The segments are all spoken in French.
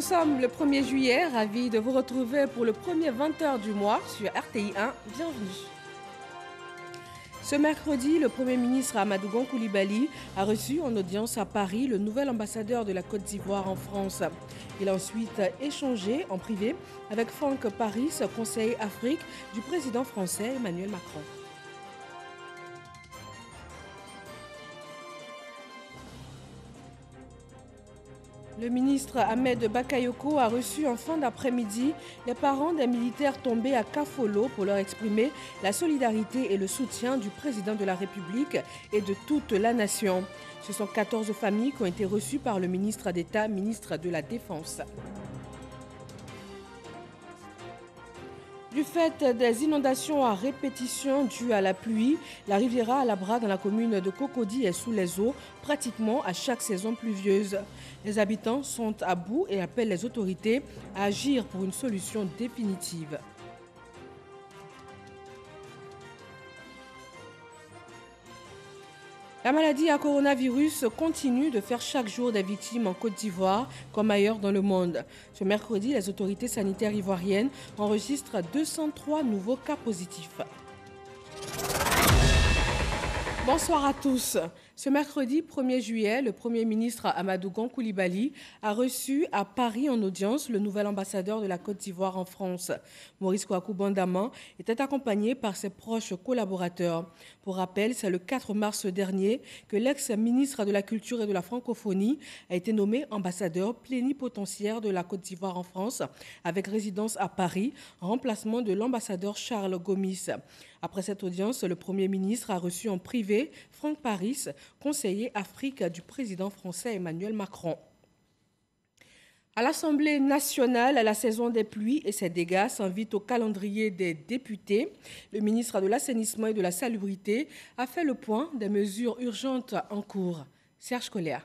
sommes le 1er juillet, ravis de vous retrouver pour le premier 20h du mois sur RTI 1. Bienvenue. Ce mercredi, le Premier ministre Amadou Gon Coulibaly a reçu en audience à Paris le nouvel ambassadeur de la Côte d'Ivoire en France. Il a ensuite échangé en privé avec Franck Paris, conseiller Afrique du président français Emmanuel Macron. Le ministre Ahmed Bakayoko a reçu en fin d'après-midi les parents des militaires tombés à Kafolo pour leur exprimer la solidarité et le soutien du président de la République et de toute la nation. Ce sont 14 familles qui ont été reçues par le ministre d'État, ministre de la Défense. Du fait des inondations à répétition dues à la pluie, la Riviera Alabra dans la commune de Cocody est sous les eaux pratiquement à chaque saison pluvieuse. Les habitants sont à bout et appellent les autorités à agir pour une solution définitive. La maladie à coronavirus continue de faire chaque jour des victimes en Côte d'Ivoire comme ailleurs dans le monde. Ce mercredi, les autorités sanitaires ivoiriennes enregistrent 203 nouveaux cas positifs. Bonsoir à tous. Ce mercredi 1er juillet, le Premier ministre Amadou Gon Coulibaly a reçu à Paris en audience le nouvel ambassadeur de la Côte d'Ivoire en France. Maurice Kouakou Bandaman était accompagné par ses proches collaborateurs. Pour rappel, c'est le 4 mars dernier que l'ex-ministre de la Culture et de la Francophonie a été nommé ambassadeur plénipotentiaire de la Côte d'Ivoire en France, avec résidence à Paris, en remplacement de l'ambassadeur Charles Gomis. Après cette audience, le Premier ministre a reçu en privé Franck Paris, conseiller Afrique du président français Emmanuel Macron. À l'Assemblée nationale, la saison des pluies et ses dégâts s'invite au calendrier des députés. Le ministre de l'Assainissement et de la Salubrité a fait le point des mesures urgentes en cours. Serge Coléa.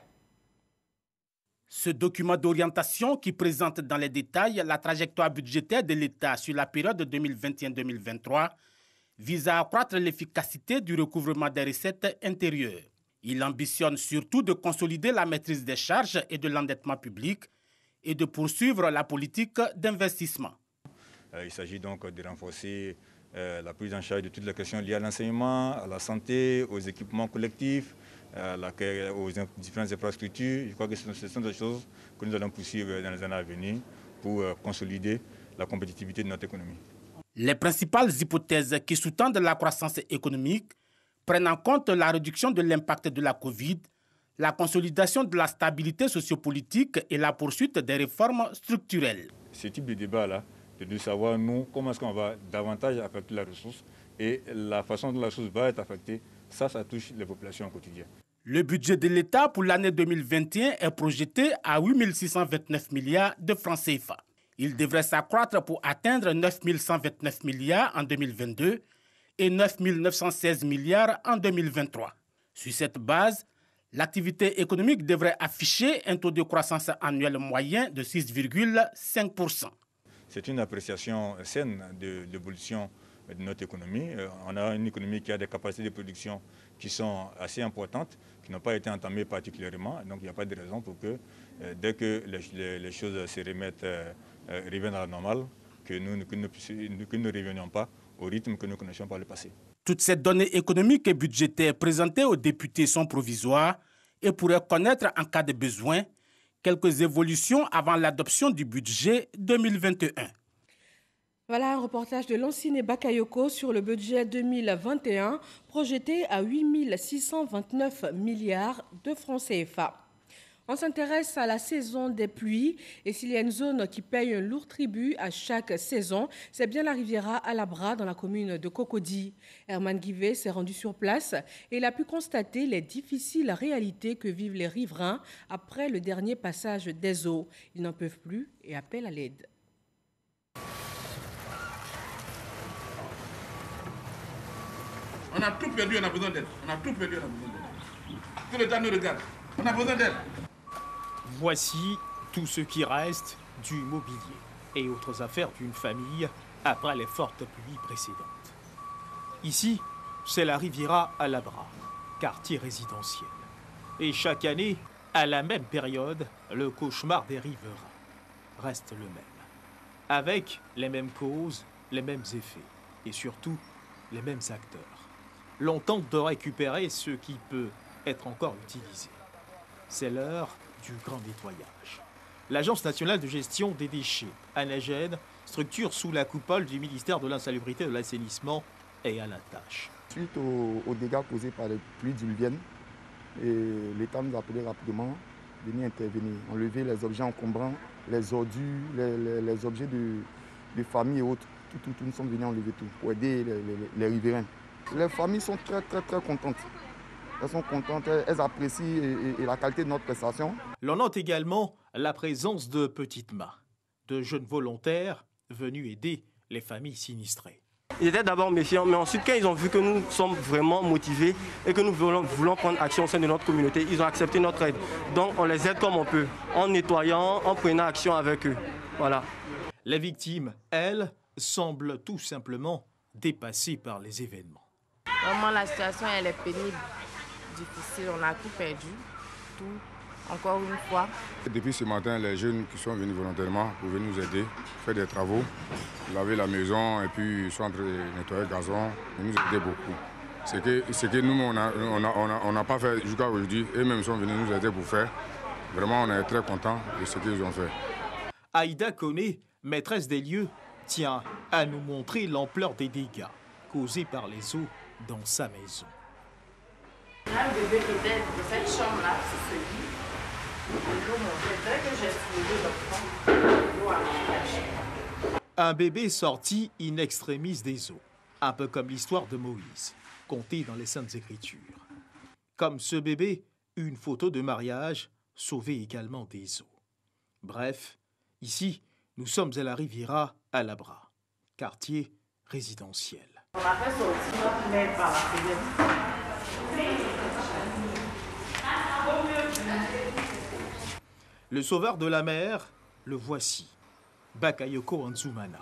Ce document d'orientation qui présente dans les détails la trajectoire budgétaire de l'État sur la période 2021-2023 vise à accroître l'efficacité du recouvrement des recettes intérieures. Il ambitionne surtout de consolider la maîtrise des charges et de l'endettement public et de poursuivre la politique d'investissement. Il s'agit donc de renforcer la prise en charge de toutes les questions liées à l'enseignement, à la santé, aux équipements collectifs, aux différentes infrastructures. Je crois que ce sont des choses que nous allons poursuivre dans les années à venir pour consolider la compétitivité de notre économie. Les principales hypothèses qui sous-tendent la croissance économique prennent en compte la réduction de l'impact de la Covid, la consolidation de la stabilité sociopolitique et la poursuite des réformes structurelles. Ce type de débat-là, de savoir, nous, comment est-ce qu'on va davantage affecter la ressource et la façon dont la ressource va être affectée, ça touche les populations au quotidien. Le budget de l'État pour l'année 2021 est projeté à 8 629 milliards de francs CFA. Il devrait s'accroître pour atteindre 9 129 milliards en 2022 et 9 916 milliards en 2023. Sur cette base, l'activité économique devrait afficher un taux de croissance annuel moyen de 6,5%. C'est une appréciation saine de l'évolution de notre économie. On a une économie qui a des capacités de production qui sont assez importantes, qui n'ont pas été entamées particulièrement. Donc il n'y a pas de raison pour que, dès que les choses se reviennent à la normale, que nous ne revenions pas au rythme que nous connaissions par le passé. Toutes ces données économiques et budgétaires présentées aux députés sont provisoires et pourraient connaître, en cas de besoin, quelques évolutions avant l'adoption du budget 2021. Voilà un reportage de Lancine Bakayoko sur le budget 2021, projeté à 8 629 milliards de francs CFA. On s'intéresse à la saison des pluies et s'il y a une zone qui paye un lourd tribut à chaque saison, c'est bien la Riviera Alabra dans la commune de Cocody. Herman Guivet s'est rendu sur place et il a pu constater les difficiles réalités que vivent les riverains après le dernier passage des eaux. Ils n'en peuvent plus et appellent à l'aide. On a tout perdu, on a besoin d'aide. On a tout perdu, on a besoin d'aide. Tout le temps nous regarde. On a besoin d'aide. Voici tout ce qui reste du mobilier et autres affaires d'une famille après les fortes pluies précédentes. Ici, c'est la Riviera Alabra, quartier résidentiel. Et chaque année, à la même période, le cauchemar des riverains. reste le même. Avec les mêmes causes, les mêmes effets et surtout les mêmes acteurs. L'on tente de récupérer ce qui peut être encore utilisé. C'est l'heure du grand nettoyage. L'Agence nationale de gestion des déchets, ANAGED, structure sous la coupole du ministère de l'Insalubrité et de l'Assainissement, est à la tâche. Suite aux dégâts causés par les pluies diluviennes, l'État nous a appelé rapidement de venir intervenir, enlever les objets encombrants, les ordures, les objets de famille et autres. Tout, nous sommes venus enlever tout pour aider les riverains. Les familles sont très contentes. Elles sont contentes, elles apprécient et la qualité de notre prestation. L'on note également la présence de petites mains, de jeunes volontaires venus aider les familles sinistrées. Ils étaient d'abord méfiants, mais ensuite, quand ils ont vu que nous sommes vraiment motivés et que nous voulons prendre action au sein de notre communauté, ils ont accepté notre aide. Donc, on les aide comme on peut, en nettoyant, en prenant action avec eux. Voilà. Les victimes, elles, semblent tout simplement dépassées par les événements. Vraiment, la situation, elle est pénible, difficile. On a tout perdu, tout, encore une fois. Depuis ce matin, les jeunes qui sont venus volontairement pour venir nous aider, faire des travaux, laver la maison et puis sont en train de nettoyer le gazon, et nous aider beaucoup. C'est que nous, on n'a pas fait jusqu'à aujourd'hui. Eux-mêmes sont venus nous aider pour faire. Vraiment, on est très contents de ce qu'ils ont fait. Aïda Koné, maîtresse des lieux, tient à nous montrer l'ampleur des dégâts causés par les eaux dans sa maison. Un bébé qui était de cette chambre-là, c'est celui. L'eau montait. Dès que j'ai soulevé l'eau a monté. Un bébé sorti in extremis des eaux, un peu comme l'histoire de Moïse, contée dans les Saintes Écritures. Comme ce bébé, une photo de mariage sauvée également des eaux. Bref, ici, nous sommes à la Riviera à Labra, quartier résidentiel. On a fait sortir notre mère par la fenêtre. Le sauveur de la mer, le voici, Bakayoko Anzumana.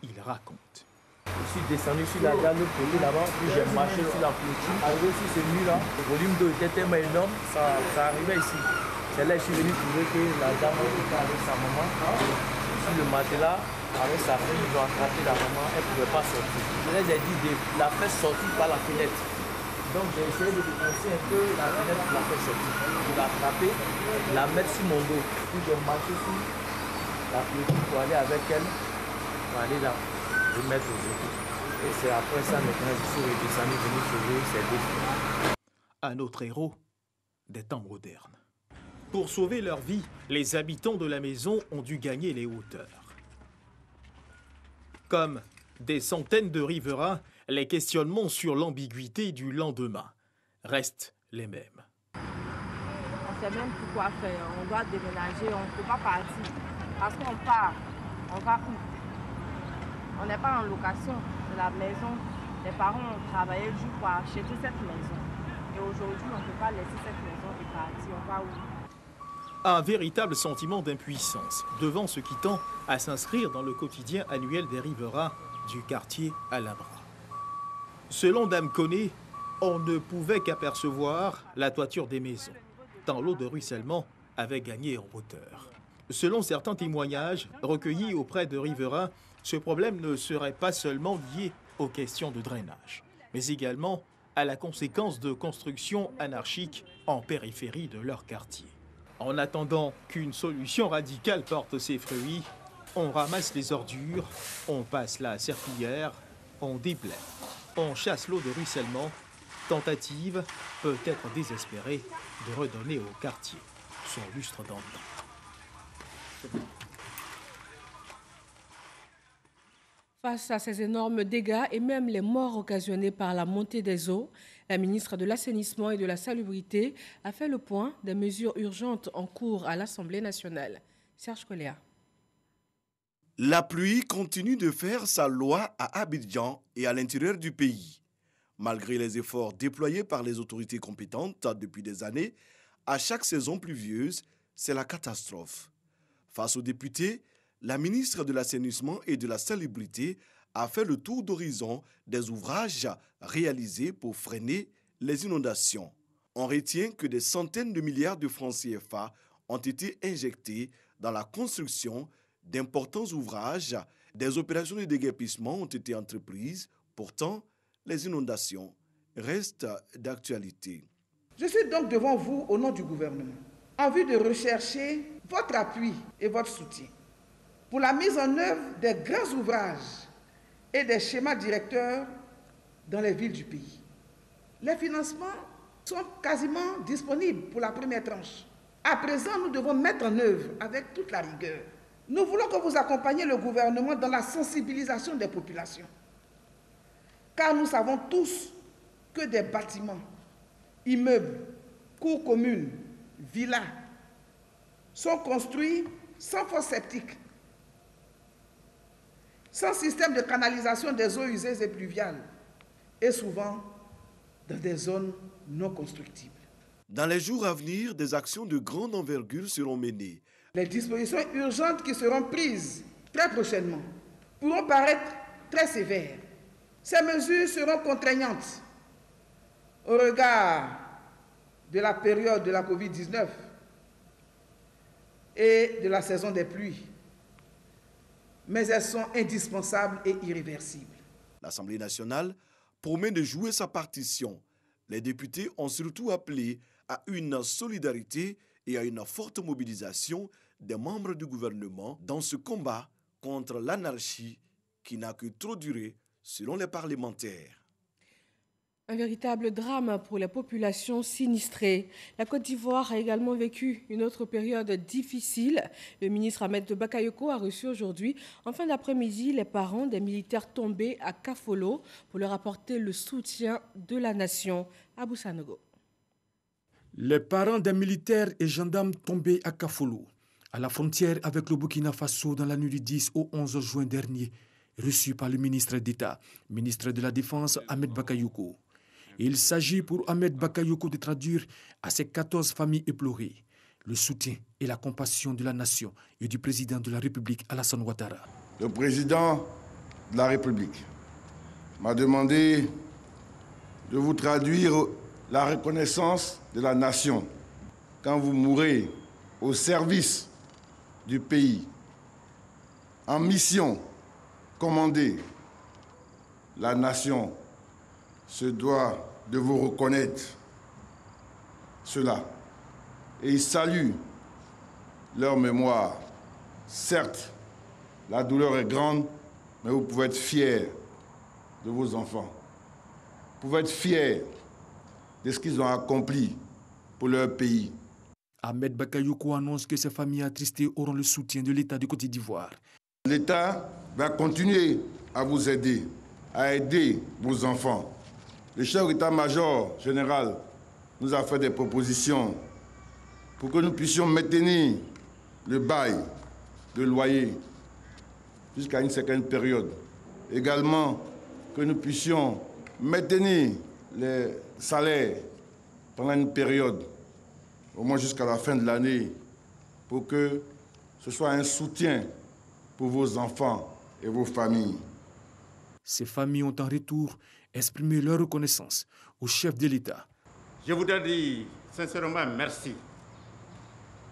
Il raconte. Je suis descendu sur la dalle posée là-bas, puis j'ai marché sur la clôture. Arrivé sur ce mur-là, le volume d'eau était tellement énorme, ça arrivait ici. C'est là que je suis venu trouver que la dame était avec sa maman. Sur le matelas, avec sa fille, ils ont attrapé la maman, elle ne pouvait pas sortir. Je les ai dit de la faire sortir par la fenêtre. Donc j'ai essayé de défoncer un peu la fenêtre pour la faire sortir. Je l'ai attrapée, la mettre sur mon dos. Puis j'ai marché sur la clôture pour aller avec elle, pour aller là, remettre aux autres. Et c'est après ça maintenant je suis redescendu venu sauver ces deux filles. Un autre héros des temps modernes. Pour sauver leur vie, les habitants de la maison ont dû gagner les hauteurs. Comme des centaines de riverains, les questionnements sur l'ambiguïté du lendemain restent les mêmes. On ne sait même plus quoi faire. On doit déménager, on ne peut pas partir. Parce qu'on part, on va où? On n'est pas en location de la maison. Les parents ont travaillé le jour pour acheter cette maison. Et aujourd'hui, on ne peut pas laisser cette maison et partir. On va où? Un véritable sentiment d'impuissance devant ce qui tend à s'inscrire dans le quotidien annuel des riverains du quartier à Labra. Selon Dame Koné, on ne pouvait qu'apercevoir la toiture des maisons, tant l'eau de ruissellement avait gagné en hauteur. Selon certains témoignages recueillis auprès de riverains, ce problème ne serait pas seulement lié aux questions de drainage, mais également à la conséquence de constructions anarchiques en périphérie de leur quartier. En attendant qu'une solution radicale porte ses fruits, on ramasse les ordures, on passe la serpillière, on déblaye, on chasse l'eau de ruissellement, tentative, peut-être désespérée, de redonner au quartier son lustre d'antan. Face à ces énormes dégâts et même les morts occasionnés par la montée des eaux, la ministre de l'Assainissement et de la Salubrité a fait le point des mesures urgentes en cours à l'Assemblée nationale. Serge Coléa. La pluie continue de faire sa loi à Abidjan et à l'intérieur du pays. Malgré les efforts déployés par les autorités compétentes depuis des années, à chaque saison pluvieuse, c'est la catastrophe. Face aux députés, la ministre de l'Assainissement et de la Salubrité a fait le tour d'horizon des ouvrages réalisés pour freiner les inondations. On retient que des centaines de milliards de francs CFA ont été injectés dans la construction D'importants ouvrages, des opérations de déguerpissement ont été entreprises. Pourtant, les inondations restent d'actualité. Je suis donc devant vous au nom du gouvernement, en vue de rechercher votre appui et votre soutien pour la mise en œuvre des grands ouvrages et des schémas directeurs dans les villes du pays. Les financements sont quasiment disponibles pour la première tranche. À présent, nous devons mettre en œuvre avec toute la rigueur. Nous voulons que vous accompagniez le gouvernement dans la sensibilisation des populations. Car nous savons tous que des bâtiments, immeubles, cours communes, villas sont construits sans fosse septique, sans système de canalisation des eaux usées et pluviales, et souvent dans des zones non constructibles. Dans les jours à venir, des actions de grande envergure seront menées. Les dispositions urgentes qui seront prises très prochainement pourront paraître très sévères. Ces mesures seront contraignantes au regard de la période de la Covid-19 et de la saison des pluies, mais elles sont indispensables et irréversibles. L'Assemblée nationale promet de jouer sa partition. Les députés ont surtout appelé à une solidarité et à une forte mobilisation des membres du gouvernement dans ce combat contre l'anarchie qui n'a que trop duré, selon les parlementaires. Un véritable drame pour les populations sinistrées. La Côte d'Ivoire a également vécu une autre période difficile. Le ministre Ahmed Bakayoko a reçu aujourd'hui, en fin d'après-midi, les parents des militaires tombés à Kafolo pour leur apporter le soutien de la nation. Abou Sanogo. Les parents des militaires et gendarmes tombés à Kafolo, à la frontière avec le Burkina Faso dans la nuit du 10 au 11 juin dernier, reçus par le ministre d'État, ministre de la Défense Ahmed Bakayoko. Il s'agit pour Ahmed Bakayoko de traduire à ces 14 familles éplorées le soutien et la compassion de la nation et du président de la République Alassane Ouattara. Le président de la République m'a demandé de vous traduire la reconnaissance de la nation quand vous mourrez au service du pays, en mission commandée. La nation se doit de vous reconnaître cela. Et il salue leur mémoire. Certes, la douleur est grande, mais vous pouvez être fiers de vos enfants. Vous pouvez être fiers de ce qu'ils ont accompli pour leur pays. Ahmed Bakayoko annonce que ces familles attristées auront le soutien de l'État de Côte d'Ivoire. L'État va continuer à vous aider, à aider vos enfants. Le chef d'état-major général nous a fait des propositions pour que nous puissions maintenir le bail de loyer jusqu'à une certaine période. Également, que nous puissions maintenir les salaires pendant une période, au moins jusqu'à la fin de l'année, pour que ce soit un soutien pour vos enfants et vos familles. Ces familles ont en retour exprimé leur reconnaissance au chef de l'État. Je voudrais dire sincèrement merci.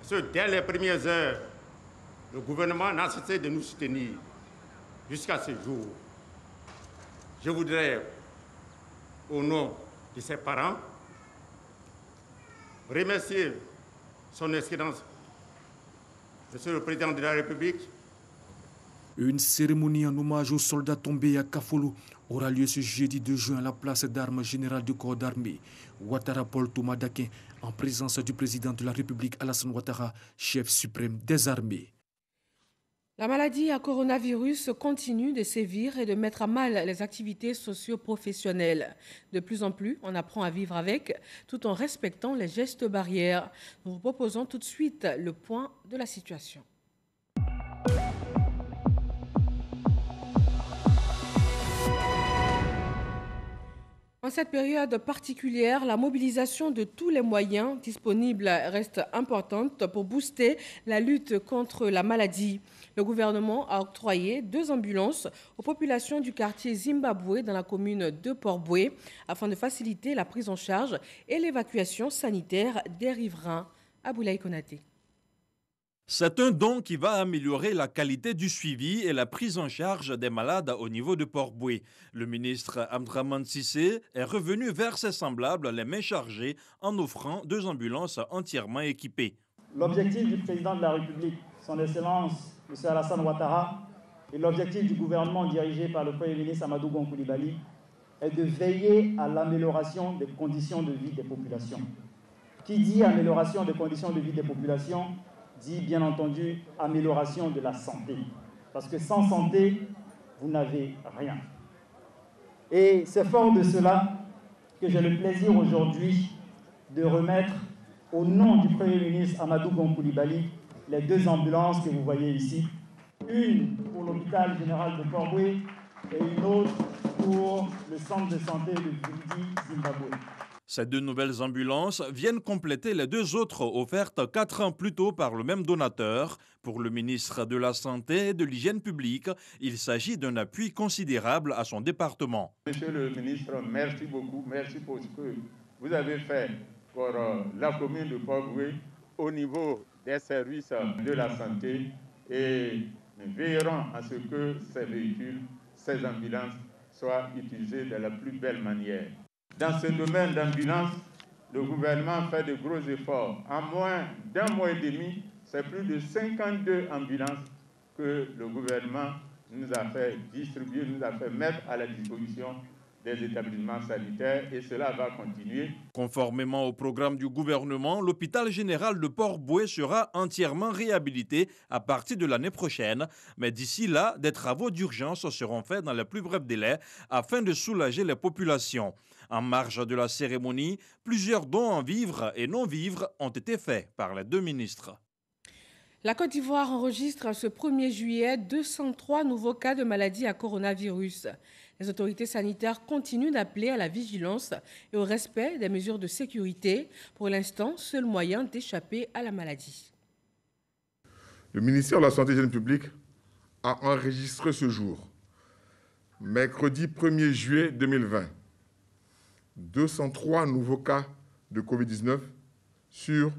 Parce que dès les premières heures, le gouvernement n'a cessé de nous soutenir jusqu'à ce jour. Je voudrais, au nom de ses parents, remercier son Excellence, Monsieur le Président de la République. Une cérémonie en hommage aux soldats tombés à Kafolo aura lieu ce jeudi 2 juin à la place d'armes générale du corps d'armée. Ouattara Paul Thomas Dakin, en présence du président de la République Alassane Ouattara, chef suprême des armées. La maladie à coronavirus continue de sévir et de mettre à mal les activités socio-professionnelles. De plus en plus, on apprend à vivre avec, tout en respectant les gestes barrières. Nous vous proposons tout de suite le point de la situation. En cette période particulière, la mobilisation de tous les moyens disponibles reste importante pour booster la lutte contre la maladie. Le gouvernement a octroyé 2 ambulances aux populations du quartier Zimbabwe dans la commune de Port-Boué afin de faciliter la prise en charge et l'évacuation sanitaire des riverains. Aboulaye Konaté. C'est un don qui va améliorer la qualité du suivi et la prise en charge des malades au niveau de Port-Boué. Le ministre Abdraman Cissé est revenu vers ses semblables les mains chargées en offrant 2 ambulances entièrement équipées. L'objectif du président de la République, son Excellence M. Alassane Ouattara, et l'objectif du gouvernement dirigé par le Premier ministre Amadou Gon Coulibaly est de veiller à l'amélioration des conditions de vie des populations. Qui dit amélioration des conditions de vie des populations dit bien entendu amélioration de la santé. Parce que sans santé, vous n'avez rien. Et c'est fort de cela que j'ai le plaisir aujourd'hui de remettre au nom du Premier ministre Amadou Gon Coulibaly les 2 ambulances que vous voyez ici. Une pour l'hôpital général de Port-Boué et une autre pour le centre de santé de Vindi, Zimbabwe. Ces 2 nouvelles ambulances viennent compléter les 2 autres offertes 4 ans plus tôt par le même donateur. Pour le ministre de la Santé et de l'Hygiène publique, il s'agit d'un appui considérable à son département. Monsieur le ministre, merci beaucoup. Merci pour ce que vous avez fait pour la commune de Port-Boué au niveau des services de la santé et nous veillerons à ce que ces véhicules, ces ambulances soient utilisés de la plus belle manière. Dans ce domaine d'ambulance, le gouvernement fait de gros efforts. En moins d'1 mois et demi, c'est plus de 52 ambulances que le gouvernement nous a fait distribuer, nous a fait mettre à la disposition des établissements sanitaires et cela va continuer. Conformément au programme du gouvernement, l'hôpital général de Port-Boué sera entièrement réhabilité à partir de l'année prochaine. Mais d'ici là, des travaux d'urgence seront faits dans les plus brefs délais afin de soulager les populations. En marge de la cérémonie, plusieurs dons en vivres et non-vivres ont été faits par les 2 ministres. La Côte d'Ivoire enregistre ce 1er juillet 203 nouveaux cas de maladie à coronavirus. Les autorités sanitaires continuent d'appeler à la vigilance et au respect des mesures de sécurité. Pour l'instant, seul moyen d'échapper à la maladie. Le ministère de la Santé et de l'Hygiène publique a enregistré ce jour, mercredi 1er juillet 2020, 203 nouveaux cas de Covid-19 sur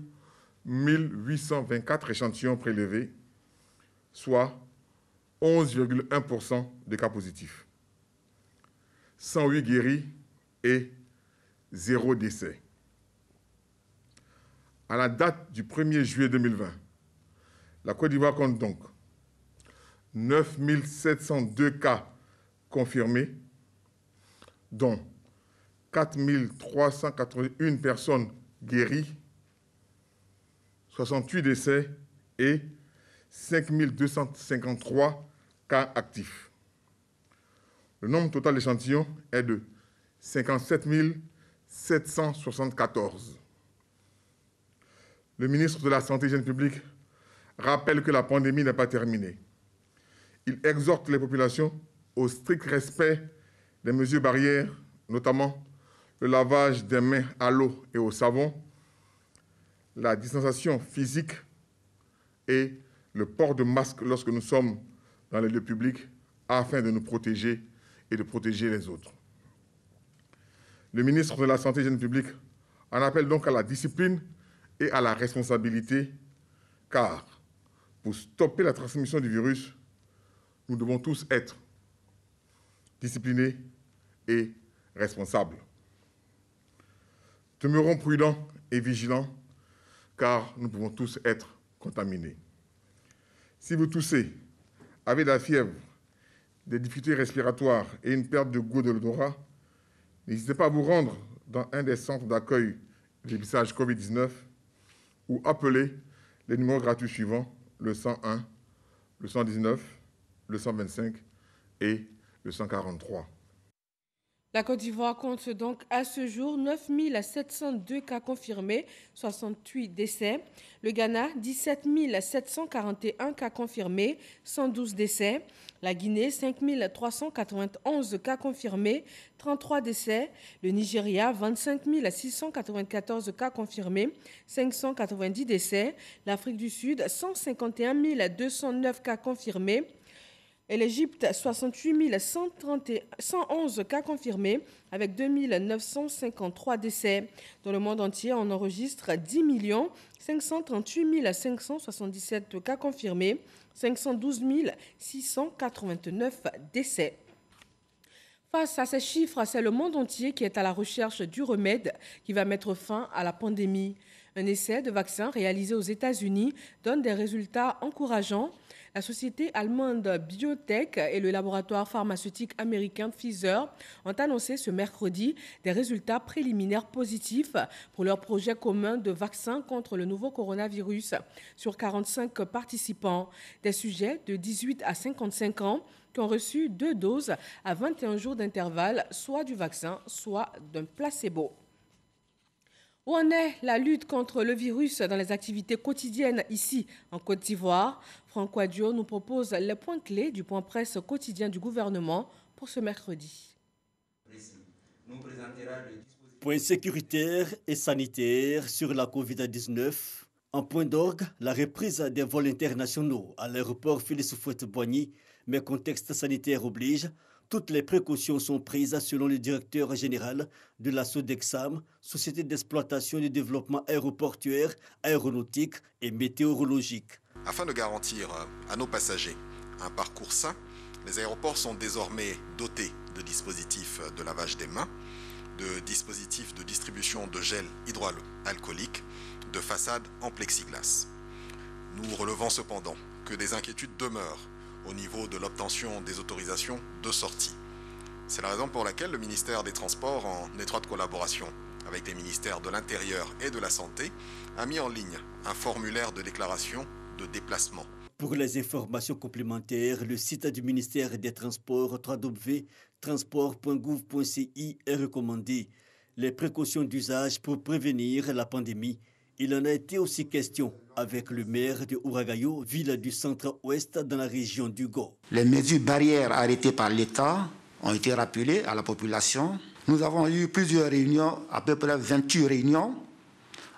1824 échantillons prélevés, soit 11,1% des cas positifs. 108 guéris et 0 décès. À la date du 1er juillet 2020, la Côte d'Ivoire compte donc 9 702 cas confirmés, dont 4 381 personnes guéries, 68 décès et 5 253 cas actifs. Le nombre total d'échantillons est de 57 774. Le ministre de la Santé et de l'Hygiène publique rappelle que la pandémie n'est pas terminée. Il exhorte les populations au strict respect des mesures barrières, notamment le lavage des mains à l'eau et au savon, la distanciation physique et le port de masque lorsque nous sommes dans les lieux publics afin de nous protéger et de protéger les autres. Le ministre de la Santé et de l'Hygiène publique en appelle donc à la discipline et à la responsabilité, car pour stopper la transmission du virus, nous devons tous être disciplinés et responsables. Demeurons prudents et vigilants, car nous pouvons tous être contaminés. Si vous toussez, avez de la fièvre, des difficultés respiratoires et une perte de goût de l'odorat, n'hésitez pas à vous rendre dans un des centres d'accueil de dépistage Covid-19 ou appeler les numéros gratuits suivants, le 101, le 119, le 125 et le 143. La Côte d'Ivoire compte donc à ce jour 9 702 cas confirmés, 68 décès. Le Ghana, 17 741 cas confirmés, 112 décès. La Guinée, 5 391 cas confirmés, 33 décès. Le Nigeria, 25 694 cas confirmés, 590 décès. L'Afrique du Sud, 151 209 cas confirmés, Et l'Égypte, 68 111 cas confirmés avec 2 953 décès. Dans le monde entier, on enregistre 10 538 577 cas confirmés, 512 689 décès. Face à ces chiffres, c'est le monde entier qui est à la recherche du remède qui va mettre fin à la pandémie. Un essai de vaccin réalisé aux États-Unis donne des résultats encourageants. La société allemande BioNTech et le laboratoire pharmaceutique américain Pfizer ont annoncé ce mercredi des résultats préliminaires positifs pour leur projet commun de vaccin contre le nouveau coronavirus sur 45 participants, des sujets de 18 à 55 ans qui ont reçu 2 doses à 21 jours d'intervalle, soit du vaccin, soit d'un placebo. Où en est la lutte contre le virus dans les activités quotidiennes ici en Côte d'Ivoire? Franck Ouadio nous propose les points clés du point presse quotidien du gouvernement pour ce mercredi. Point sécuritaire et sanitaire sur la Covid-19. En point d'orgue, la reprise des vols internationaux à l'aéroport Félix Houphouët-Boigny, mais contexte sanitaire oblige. Toutes les précautions sont prises selon le directeur général de la SODEXAM, Société d'exploitation et de développement aéroportuaire, aéronautique et météorologique. Afin de garantir à nos passagers un parcours sain, les aéroports sont désormais dotés de dispositifs de lavage des mains, de dispositifs de distribution de gel hydroalcoolique, de façades en plexiglas. Nous relevons cependant que des inquiétudes demeurent au niveau de l'obtention des autorisations de sortie. C'est la raison pour laquelle le ministère des Transports, en étroite collaboration avec les ministères de l'Intérieur et de la Santé, a mis en ligne un formulaire de déclaration de déplacement. Pour les informations complémentaires, le site du ministère des Transports www.transport.gouv.ci est recommandé. Les précautions d'usage pour prévenir la pandémie. Il en a été aussi question avec le maire de Ouragayo, ville du centre-ouest dans la région du Go. Les mesures barrières arrêtées par l'État ont été rappelées à la population. Nous avons eu plusieurs réunions, à peu près 28 réunions,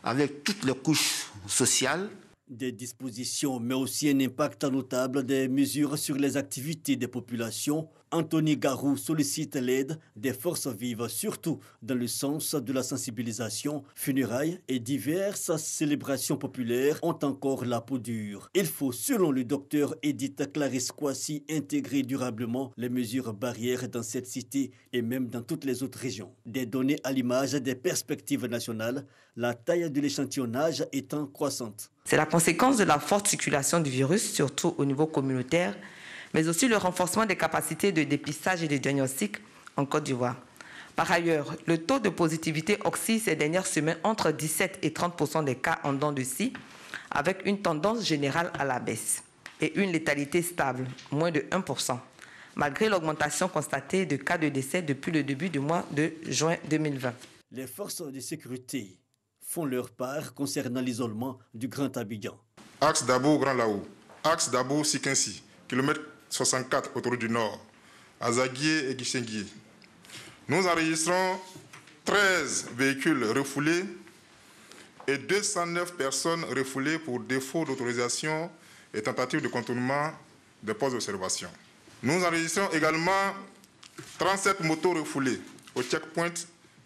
avec toutes les couches sociales. Des dispositions, mais aussi un impact notable des mesures sur les activités des populations. Anthony Garou sollicite l'aide des forces vives, surtout dans le sens de la sensibilisation. Funérailles et diverses célébrations populaires ont encore la peau dure. Il faut, selon le docteur Edith Clarisse Kwasi, intégrer durablement les mesures barrières dans cette cité et même dans toutes les autres régions. Des données à l'image des perspectives nationales, la taille de l'échantillonnage étant croissante. C'est la conséquence de la forte circulation du virus, surtout au niveau communautaire, mais aussi le renforcement des capacités de dépistage et de diagnostic en Côte d'Ivoire. Par ailleurs, le taux de positivité oscille ces dernières semaines entre 17 et 30% des cas en dents de scie, avec une tendance générale à la baisse, et une létalité stable, moins de 1%, malgré l'augmentation constatée de cas de décès depuis le début du mois de juin 2020. Les forces de sécurité font leur part concernant l'isolement du Grand Abidjan. Axe Dabo-Grand Laou, axe Dabo-Sikinsi, kilomètre 64 autoroute du Nord, Azaguié et Guichenguié. Nous enregistrons 13 véhicules refoulés et 209 personnes refoulées pour défaut d'autorisation et tentative de contournement des postes d'observation. Nous enregistrons également 37 motos refoulées au checkpoint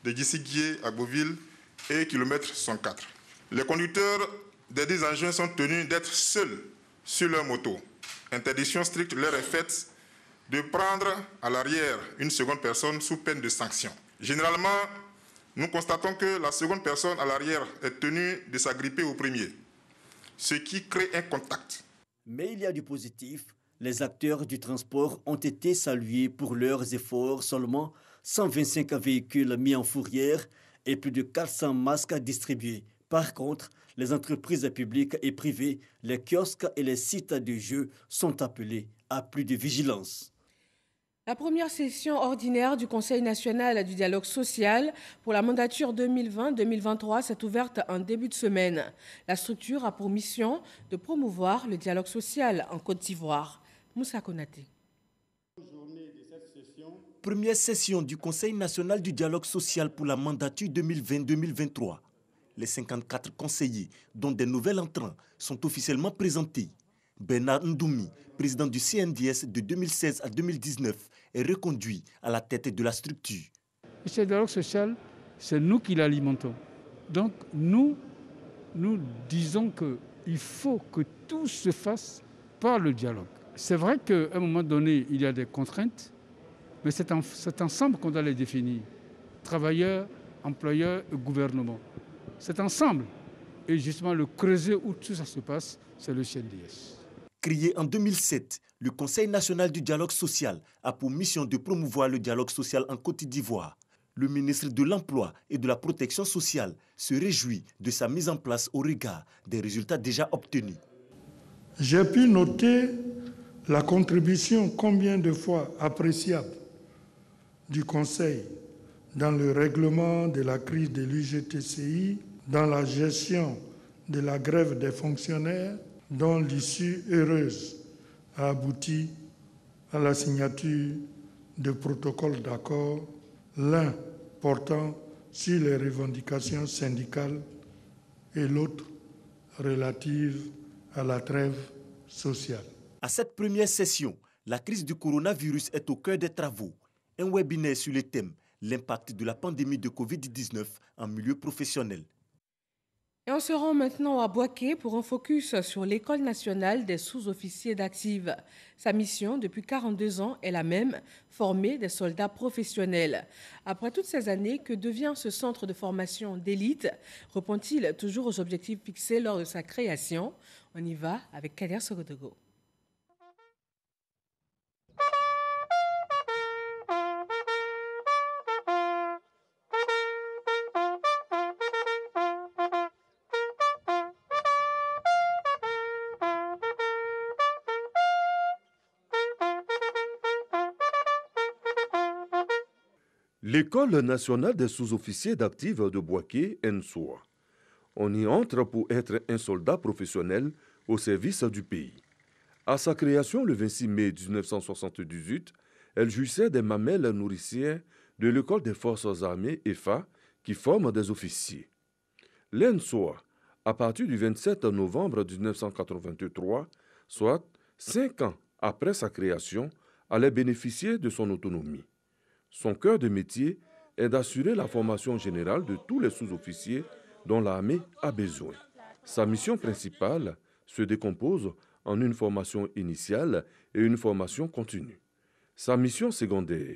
de Guichenguié à Beauville et kilomètre 104. Les conducteurs des 10 engins sont tenus d'être seuls sur leur moto. Interdiction stricte leur est faite de prendre à l'arrière une seconde personne sous peine de sanction. Généralement, nous constatons que la seconde personne à l'arrière est tenue de s'agripper au premier, ce qui crée un contact. Mais il y a du positif. Les acteurs du transport ont été salués pour leurs efforts. Seulement 125 véhicules mis en fourrière et plus de 400 masques distribués. Par contre, les entreprises publiques et privées, les kiosques et les sites de jeux sont appelés à plus de vigilance. La première session ordinaire du Conseil national du dialogue social pour la mandature 2020-2023 s'est ouverte en début de semaine. La structure a pour mission de promouvoir le dialogue social en Côte d'Ivoire. Moussa Konaté. Première session du Conseil national du dialogue social pour la mandature 2020-2023. Les 54 conseillers, dont des nouvelles entrants, sont officiellement présentés. Bernard Ndoumi, président du CNDS de 2016 à 2019, est reconduit à la tête de la structure. Ce dialogue social, c'est nous qui l'alimentons. Donc nous disons qu'il faut que tout se fasse par le dialogue. C'est vrai qu'à un moment donné, il y a des contraintes, mais c'est ensemble qu'on doit les définir. Travailleurs, employeurs et gouvernement. C'est ensemble. Et justement, le creuset où tout ça se passe, c'est le CNDS. Créé en 2007, le Conseil national du dialogue social a pour mission de promouvoir le dialogue social en Côte d'Ivoire. Le ministre de l'Emploi et de la Protection sociale se réjouit de sa mise en place au regard des résultats déjà obtenus. J'ai pu noter la contribution combien de fois appréciable du Conseil dans le règlement de la crise de l'UGTCI, dans la gestion de la grève des fonctionnaires, dont l'issue heureuse a abouti à la signature de protocoles d'accord, l'un portant sur les revendications syndicales et l'autre relative à la trêve sociale. À cette première session, la crise du coronavirus est au cœur des travaux. Un webinaire sur le thème « L'impact de la pandémie de Covid-19 en milieu professionnel ». Et on se rend maintenant à Bouaké pour un focus sur l'École nationale des sous-officiers d'active. Sa mission, depuis 42 ans, est la même, former des soldats professionnels. Après toutes ces années, que devient ce centre de formation d'élite? Répond-il toujours aux objectifs fixés lors de sa création? On y va avec Kader Sogodogo. L'École nationale des sous-officiers d'active de Bouaké, ENSOA. On y entre pour être un soldat professionnel au service du pays. À sa création le 26 mai 1978, elle jouissait des mamelles nourricières de l'École des forces armées EFA qui forme des officiers. L'ENSOA, à partir du 27 novembre 1983, soit 5 ans après sa création, allait bénéficier de son autonomie. Son cœur de métier est d'assurer la formation générale de tous les sous-officiers dont l'armée a besoin. Sa mission principale se décompose en une formation initiale et une formation continue. Sa mission secondaire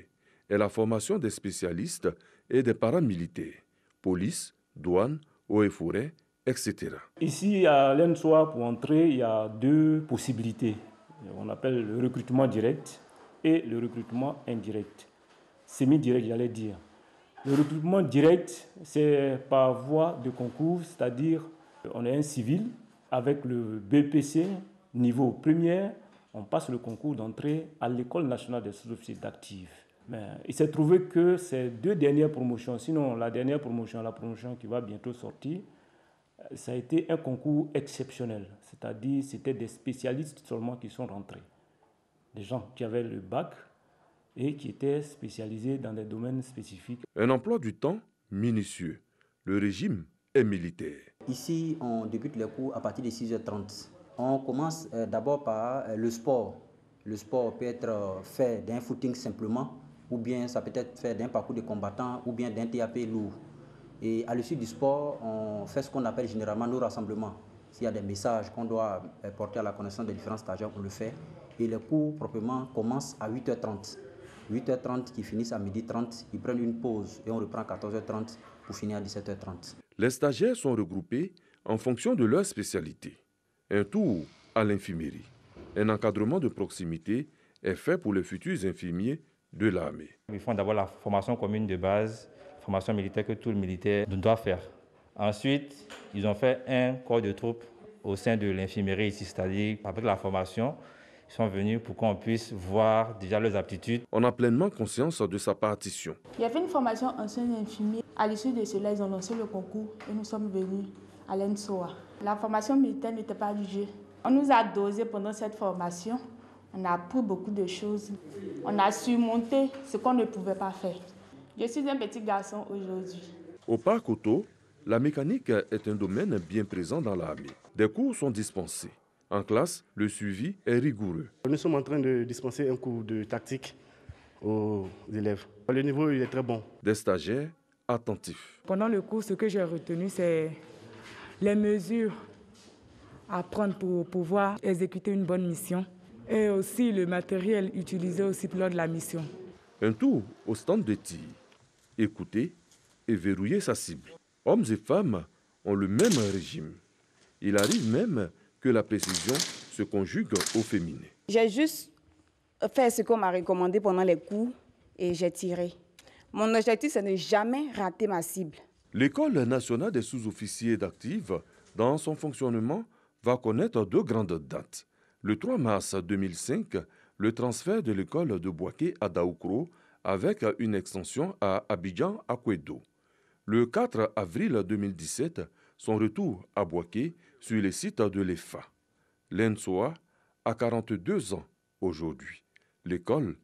est la formation des spécialistes et des paramilitaires, police, douane, eaux et forêts, etc. Ici, à l'ENSOA, pour entrer, il y a 2 possibilités. On appelle le recrutement direct et le recrutement indirect. Semi-direct, j'allais dire. Le recrutement direct, c'est par voie de concours, c'est-à-dire on est un civil avec le BPC, niveau première, on passe le concours d'entrée à l'École nationale des sous-officiers d'active. Mais il s'est trouvé que ces 2 dernières promotions, sinon la dernière promotion, la promotion qui va bientôt sortir, ça a été un concours exceptionnel. C'est-à-dire c'était des spécialistes seulement qui sont rentrés. Des gens qui avaient le bac, et qui étaient spécialisés dans des domaines spécifiques. Un emploi du temps minutieux. Le régime est militaire. Ici, on débute les cours à partir de 6h30. On commence d'abord par le sport. Le sport peut être fait d'un footing simplement, ou bien ça peut être fait d'un parcours de combattant, ou bien d'un TAP lourd. Et à l'issue du sport, on fait ce qu'on appelle généralement nos rassemblements. S'il y a des messages qu'on doit porter à la connaissance des différents stagiaires, on le fait. Et les cours proprement commencent à 8h30. 8h30 qui finissent à 12h30, ils prennent une pause et on reprend à 14h30 pour finir à 17h30. Les stagiaires sont regroupés en fonction de leur spécialité. Un tour à l'infirmerie. Un encadrement de proximité est fait pour les futurs infirmiers de l'armée. Ils font d'abord la formation commune de base, formation militaire que tout le militaire doit faire. Ensuite, ils ont fait un corps de troupes au sein de l'infirmerie ici, c'est-à-dire avec la formation, ils sont venus pour qu'on puisse voir déjà leurs aptitudes. On a pleinement conscience de sa partition. Il y avait une formation ancien infirmier. À l'issue de cela, ils ont lancé le concours et nous sommes venus à l'ENSOA. La formation militaire n'était pas du jeu. On nous a dosé pendant cette formation. On a appris beaucoup de choses. On a surmonté ce qu'on ne pouvait pas faire. Je suis un petit garçon aujourd'hui. Au parc auto, la mécanique est un domaine bien présent dans l'armée. Des cours sont dispensés. En classe, le suivi est rigoureux. Nous sommes en train de dispenser un cours de tactique aux élèves. Le niveau il est très bon. Des stagiaires attentifs. Pendant le cours, ce que j'ai retenu, c'est les mesures à prendre pour pouvoir exécuter une bonne mission et aussi le matériel utilisé aussi lors de la mission. Un tour au stand de tir, écouter et verrouiller sa cible. Hommes et femmes ont le même régime. Il arrive même que la précision se conjugue au féminin. J'ai juste fait ce qu'on m'a recommandé pendant les cours et j'ai tiré. Mon objectif, c'est de ne jamais rater ma cible. L'École nationale des sous-officiers d'actifs, dans son fonctionnement, va connaître deux grandes dates. Le 3 mars 2005, le transfert de l'école de Bouaké à Daoukro avec une extension à Abidjan-Akwedo. Le 4 avril 2017, son retour à Bouaké sur les sites de l'EFA. L'ENSOA a 42 ans aujourd'hui. L'école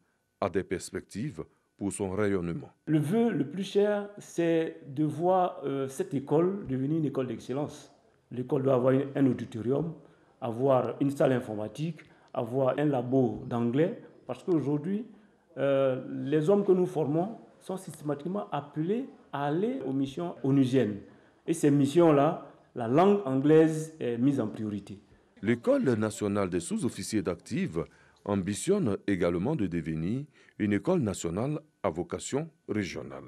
a des perspectives pour son rayonnement. Le vœu le plus cher, c'est de voir cette école devenir une école d'excellence. L'école doit avoir un auditorium, avoir une salle informatique, avoir un labo d'anglais, parce qu'aujourd'hui, les hommes que nous formons sont systématiquement appelés à aller aux missions onusiennes. Et ces missions-là, la langue anglaise est mise en priorité. L'École nationale des sous-officiers d'actifs ambitionne également de devenir une école nationale à vocation régionale.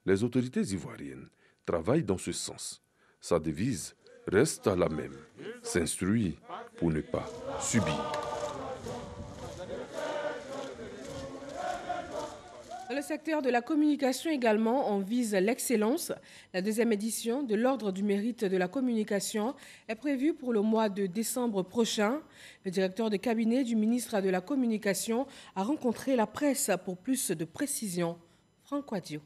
Les autorités ivoiriennes travaillent dans ce sens. Sa devise reste la même, s'instruire pour ne pas subir. Dans le secteur de la communication également, on vise l'excellence. La deuxième édition de l'Ordre du mérite de la communication est prévue pour le mois de décembre prochain. Le directeur de cabinet du ministre de la Communication a rencontré la presse pour plus de précisions. Franck Wadio.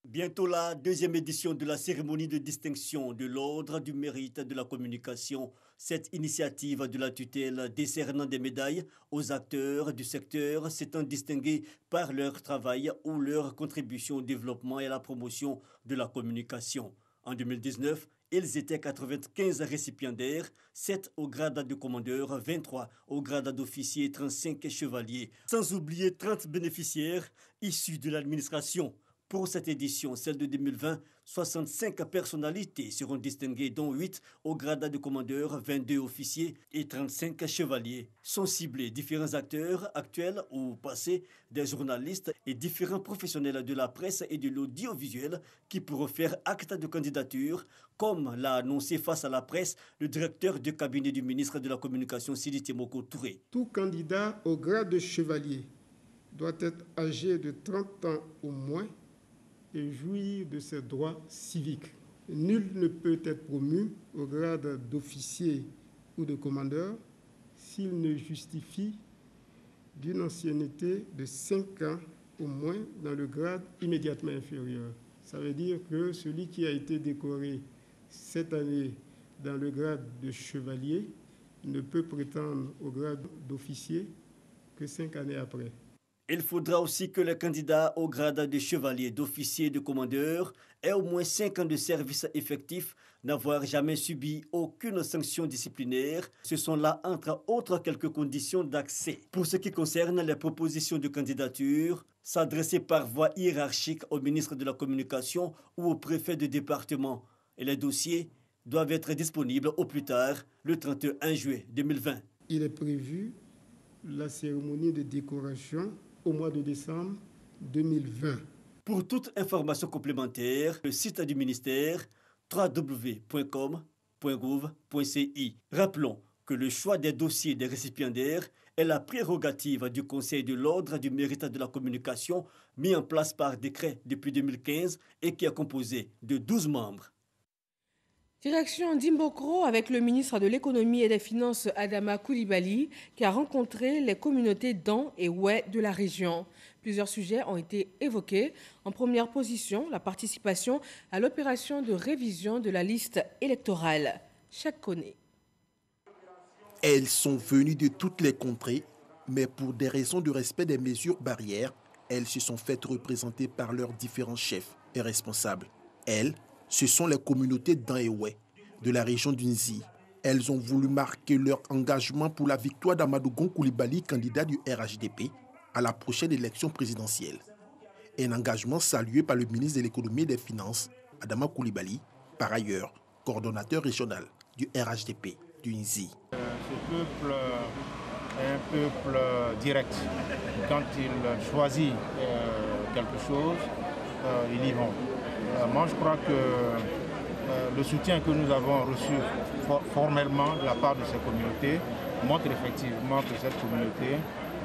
Bientôt la deuxième édition de la cérémonie de distinction de l'Ordre du mérite de la communication. Cette initiative de la tutelle décernant des médailles aux acteurs du secteur s'étant distingués par leur travail ou leur contribution au développement et à la promotion de la communication. En 2019, ils étaient 95 récipiendaires, 7 au grade de commandeur, 23 au grade d'officier et 35 chevaliers, sans oublier 30 bénéficiaires issus de l'administration. Pour cette édition, celle de 2020, 65 personnalités seront distinguées, dont 8 au grade de commandeur, 22 officiers et 35 chevaliers. Sont ciblés différents acteurs actuels ou passés, des journalistes et différents professionnels de la presse et de l'audiovisuel qui pourront faire acte de candidature, comme l'a annoncé face à la presse le directeur de cabinet du ministre de la Communication, Sidi Temoko Touré. Tout candidat au grade de chevalier doit être âgé de 30 ans au moins et jouir de ses droits civiques. Nul ne peut être promu au grade d'officier ou de commandeur s'il ne justifie d'une ancienneté de 5 ans au moins dans le grade immédiatement inférieur. Ça veut dire que celui qui a été décoré cette année dans le grade de chevalier ne peut prétendre au grade d'officier que 5 années après. Il faudra aussi que les candidats au grade de chevalier, d'officier et de commandeur aient au moins 5 ans de service effectif, n'avoir jamais subi aucune sanction disciplinaire. Ce sont là, entre autres, quelques conditions d'accès. Pour ce qui concerne les propositions de candidature, s'adresser par voie hiérarchique au ministre de la Communication ou au préfet de département. Et les dossiers doivent être disponibles au plus tard le 31 juillet 2020. Il est prévu la cérémonie de décoration au mois de décembre 2020. Pour toute information complémentaire, le site du ministère www.com.gouv.ci. Rappelons que le choix des dossiers des récipiendaires est la prérogative du Conseil de l'Ordre du mérite de la communication mis en place par décret depuis 2015 et qui est composé de 12 membres. Direction d'Imbokro avec le ministre de l'Économie et des Finances Adama Coulibaly qui a rencontré les communautés d'An et Oué de la région. Plusieurs sujets ont été évoqués. En première position, la participation à l'opération de révision de la liste électorale. Chaque connaît. Elles sont venues de toutes les contrées, mais pour des raisons de respect des mesures barrières, elles se sont faites représenter par leurs différents chefs et responsables. Elles, ce sont les communautés d'An et Oué, de la région d'Unzi. Elles ont voulu marquer leur engagement pour la victoire d'Amadou Gon Coulibaly, candidat du RHDP, à la prochaine élection présidentielle. Un engagement salué par le ministre de l'économie et des finances, Adama Coulibaly, par ailleurs coordonnateur régional du RHDP du NZI. Ce peuple est un peuple direct. Quand il choisit quelque chose, il y va. Moi, je crois que le soutien que nous avons reçu formellement de la part de ces communautés montre effectivement que cette communauté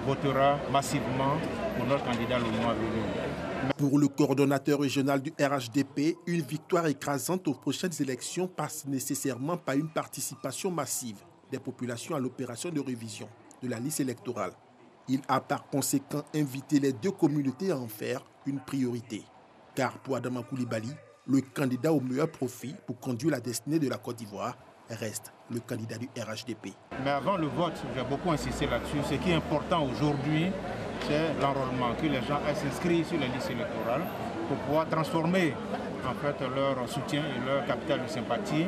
votera massivement pour notre candidat le mois venu. Pour le coordonnateur régional du RHDP, une victoire écrasante aux prochaines élections passe nécessairement par une participation massive des populations à l'opération de révision de la liste électorale. Il a par conséquent invité les deux communautés à en faire une priorité. Car pour Adama Coulibaly, le candidat au meilleur profit pour conduire la destinée de la Côte d'Ivoire reste le candidat du RHDP. Mais avant le vote, j'ai beaucoup insisté là-dessus. Ce qui est important aujourd'hui, c'est l'enrôlement, que les gens s'inscrivent sur les listes électorales pour pouvoir transformer en fait leur soutien et leur capital de sympathie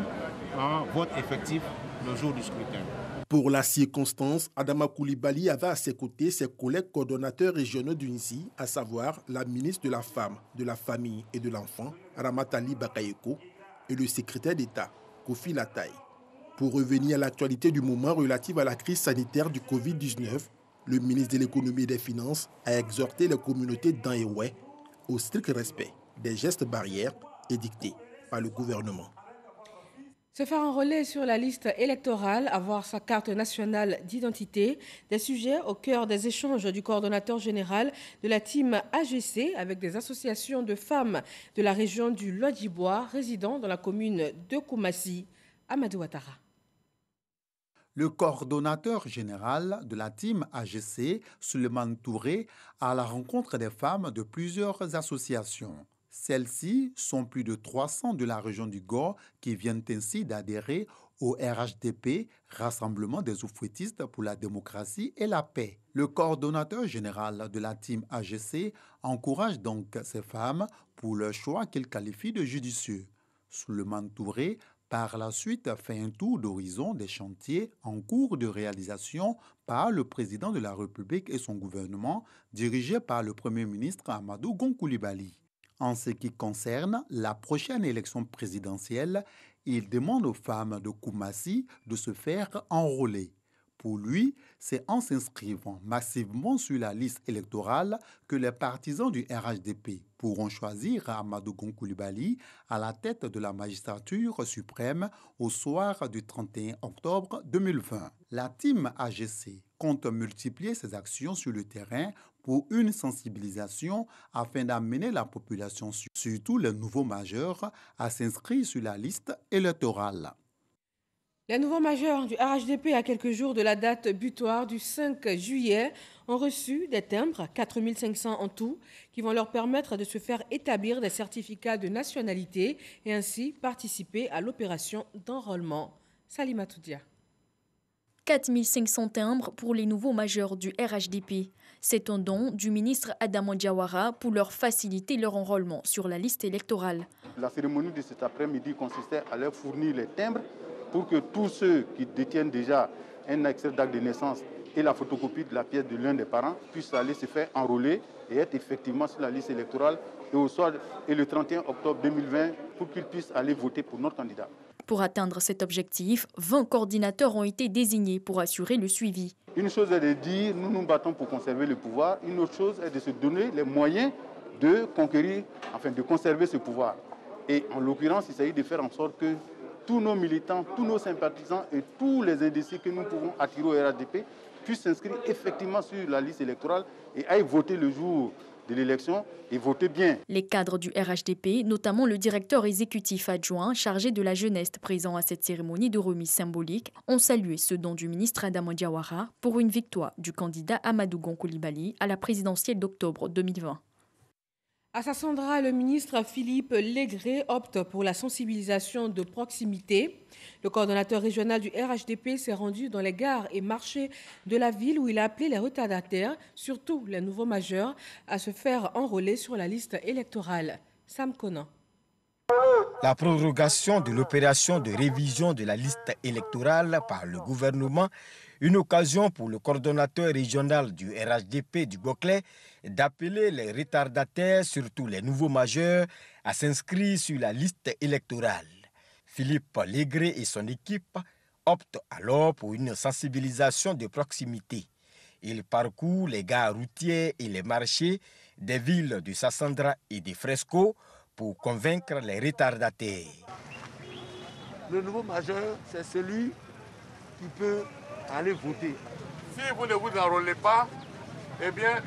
en vote effectif le jour du scrutin. Pour la circonstance, Adama Coulibaly avait à ses côtés ses collègues coordonnateurs régionaux du NZI, à savoir la ministre de la Femme, de la Famille et de l'Enfant, Ramatali Bakayoko, et le secrétaire d'État, Kofi Lataï. Pour revenir à l'actualité du moment relative à la crise sanitaire du Covid-19, le ministre de l'économie et des finances a exhorté les communautés d'Anhéoué au strict respect des gestes barrières édictés par le gouvernement. Se faire enrôler sur la liste électorale, avoir sa carte nationale d'identité, des sujets au cœur des échanges du coordonnateur général de la team AGC avec des associations de femmes de la région du Lodjibois résidant dans la commune de Koumassi, Amadou Ouattara. Le coordonnateur général de la team AGC, Souleymane Touré, à la rencontre des femmes de plusieurs associations. Celles-ci sont plus de 300 de la région du Gor qui viennent ainsi d'adhérer au RHDP, Rassemblement des oufouettistes pour la démocratie et la paix. Le coordonnateur général de la team AGC encourage donc ces femmes pour leur choix qu'il qualifie de judicieux. Souleymane Touré, par la suite, fait un tour d'horizon des chantiers en cours de réalisation par le président de la République et son gouvernement, dirigé par le Premier ministre Amadou Gon Coulibaly. En ce qui concerne la prochaine élection présidentielle, il demande aux femmes de Koumassi de se faire enrôler. Pour lui, c'est en s'inscrivant massivement sur la liste électorale que les partisans du RHDP pourront choisir Amadou Gon Coulibaly à la tête de la magistrature suprême au soir du 31 octobre 2020. La team AGC compte multiplier ses actions sur le terrain pour une sensibilisation afin d'amener la population, surtout les nouveaux majeurs, à s'inscrire sur la liste électorale. Les nouveaux majeurs du RHDP, à quelques jours de la date butoir du 5 juillet, ont reçu des timbres, 4500 en tout, qui vont leur permettre de se faire établir des certificats de nationalité et ainsi participer à l'opération d'enrôlement. Salima Toudia. 4500 timbres pour les nouveaux majeurs du RHDP. C'est un don du ministre Adama Diawara pour leur faciliter leur enrôlement sur la liste électorale. La cérémonie de cet après-midi consistait à leur fournir les timbres pour que tous ceux qui détiennent déjà un extrait d'acte de naissance et la photocopie de la pièce de l'un des parents puissent aller se faire enrôler et être effectivement sur la liste électorale et le 31 octobre 2020 pour qu'ils puissent aller voter pour notre candidat. Pour atteindre cet objectif, 20 coordinateurs ont été désignés pour assurer le suivi. Une chose est de dire nous nous battons pour conserver le pouvoir, une autre chose est de se donner les moyens de conquérir, enfin de conserver ce pouvoir. Et en l'occurrence, il s'agit de faire en sorte que tous nos militants, tous nos sympathisants et tous les indécis que nous pouvons attirer au RHDP puissent s'inscrire effectivement sur la liste électorale et aillent voter le jour de l'élection et voter bien. Les cadres du RHDP, notamment le directeur exécutif adjoint chargé de la jeunesse présent à cette cérémonie de remise symbolique, ont salué ce don du ministre Adama Diawara pour une victoire du candidat Amadou Gon Coulibaly à la présidentielle d'octobre 2020. À Sassandra, le ministre Philippe Légré opte pour la sensibilisation de proximité. Le coordonnateur régional du RHDP s'est rendu dans les gares et marchés de la ville où il a appelé les retardataires, surtout les nouveaux majeurs, à se faire enrôler sur la liste électorale. Sam Conan. La prorogation de l'opération de révision de la liste électorale par le gouvernement, une occasion pour le coordonnateur régional du RHDP du Boclé d'appeler les retardataires, surtout les nouveaux majeurs, à s'inscrire sur la liste électorale. Philippe Légré et son équipe optent alors pour une sensibilisation de proximité. Il parcourt les gares routières et les marchés des villes de Sassandra et de Fresco pour convaincre les retardataires. Le nouveau majeur, c'est celui qui peut aller voter. Si vous ne vous enrôlez pas, eh bien,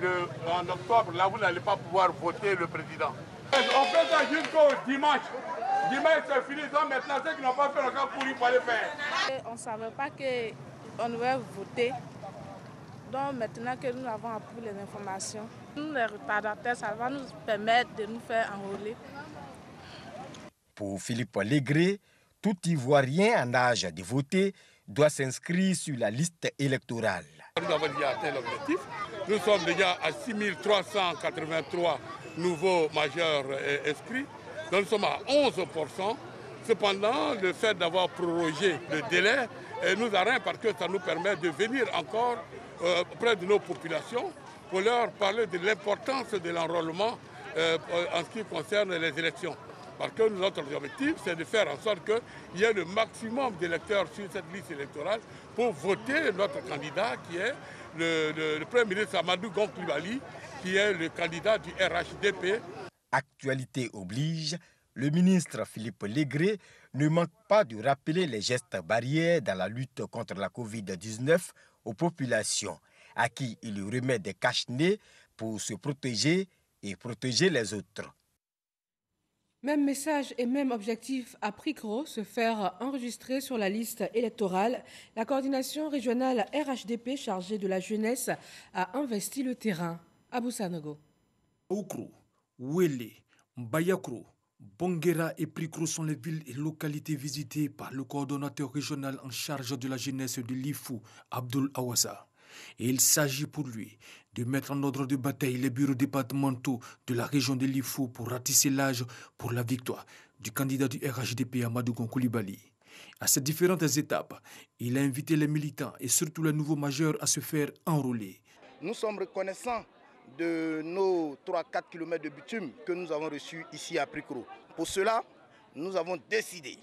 en octobre, là, vous n'allez pas pouvoir voter le président. On fait ça jusqu'au dimanche. Dimanche, c'est fini. Donc maintenant, ceux qui n'ont pas fait le camp pour il fallait faire. On ne savait pas qu'on devait voter. Donc maintenant que nous avons appris les informations, nous les retardataires, ça va nous permettre de nous faire enrôler. Pour Philippe Légré, tout Ivoirien en âge de voter doit s'inscrire sur la liste électorale. Nous avons déjà atteint l'objectif. Nous sommes déjà à 6383 nouveaux majeurs inscrits. Donc nous sommes à 11%. Cependant, le fait d'avoir prorogé le délai nous arrête parce que ça nous permet de venir encore auprès de nos populations pour leur parler de l'importance de l'enrôlement en ce qui concerne les élections. Parce que notre objectif, c'est de faire en sorte qu'il y ait le maximum d'électeurs sur cette liste électorale pour voter notre candidat qui est le Premier ministre Amadou Gon Coulibaly, qui est le candidat du RHDP. Actualité oblige, le ministre Philippe Légré ne manque pas de rappeler les gestes barrières dans la lutte contre la Covid-19 aux populations, à qui il remet des cache-nez pour se protéger et protéger les autres. Même message et même objectif à Pricro, se faire enregistrer sur la liste électorale. La coordination régionale RHDP chargée de la jeunesse a investi le terrain. Abou Sanogo. Oukro, Ouélé, Mbayakro, Bonguera et Pricro sont les villes et localités visitées par le coordonnateur régional en charge de la jeunesse de l'IFU, Abdoul Awassa. Et il s'agit pour lui de mettre en ordre de bataille les bureaux départementaux de la région de l'IFU pour ratisser l'âge pour la victoire du candidat du RHDP Amadou Gon Coulibaly. À ces différentes étapes, il a invité les militants et surtout les nouveaux majeurs à se faire enrôler. Nous sommes reconnaissants de nos 3-4 km de bitume que nous avons reçus ici à Pricro. Pour cela, nous avons décidé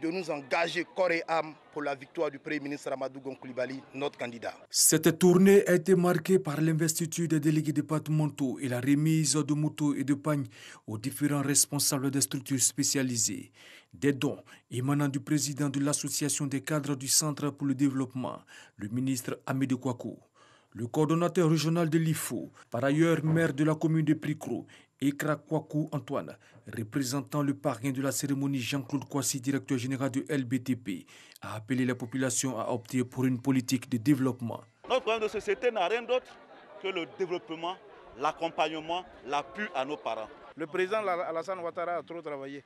de nous engager corps et âme pour la victoire du Premier ministre Amadou Gon Coulibaly, notre candidat. Cette tournée a été marquée par l'investiture des délégués départementaux et la remise de motos et de pagnes aux différents responsables des structures spécialisées. Des dons émanant du président de l'association des cadres du Centre pour le développement, le ministre Amédée Kouakou. Le coordonnateur régional de l'IFU, par ailleurs maire de la commune de Pricro, Ekra Kouakou Antoine, représentant le parrain de la cérémonie Jean-Claude Kouassi, directeur général de LBTP, a appelé la population à opter pour une politique de développement. Notre problème de société n'a rien d'autre que le développement, l'accompagnement, l'appui à nos parents. Le président Alassane Ouattara a trop travaillé.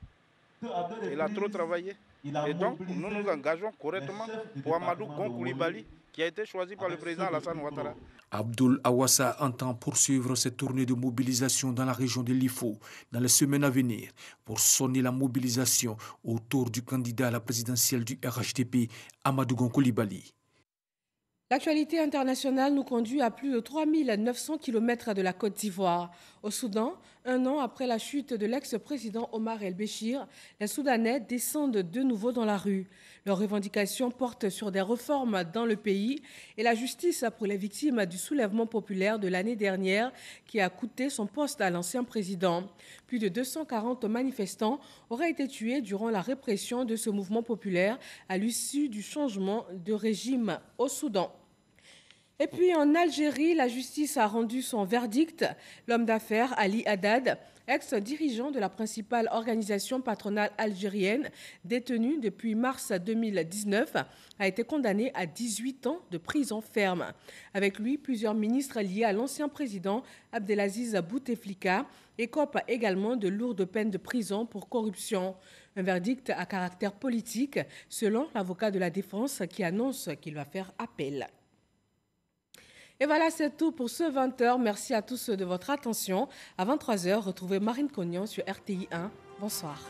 Il a trop travaillé. Et donc, nous nous engageons correctement pour Amadou Gon Coulibaly, qui a été choisi par le président Alassane Ouattara. Abdoul Awassa entend poursuivre cette tournée de mobilisation dans la région de l'IFU dans les semaines à venir pour sonner la mobilisation autour du candidat à la présidentielle du RHDP, Amadou Gon Coulibaly. L'actualité internationale nous conduit à plus de 3900 km de la Côte d'Ivoire. Au Soudan, un an après la chute de l'ex-président Omar el-Béchir, les Soudanais descendent de nouveau dans la rue. Leurs revendications portent sur des réformes dans le pays et la justice pour les victimes du soulèvement populaire de l'année dernière qui a coûté son poste à l'ancien président. Plus de 240 manifestants auraient été tués durant la répression de ce mouvement populaire à l'issue du changement de régime au Soudan. Et puis en Algérie, la justice a rendu son verdict. L'homme d'affaires Ali Haddad, ex-dirigeant de la principale organisation patronale algérienne, détenu depuis mars 2019, a été condamné à 18 ans de prison ferme. Avec lui, plusieurs ministres liés à l'ancien président Abdelaziz Bouteflika écopent également de lourdes peines de prison pour corruption. Un verdict à caractère politique, selon l'avocat de la défense qui annonce qu'il va faire appel. Et voilà, c'est tout pour ce 20h. Merci à tous de votre attention. À 23h, retrouvez Marine Cognon sur RTI 1. Bonsoir.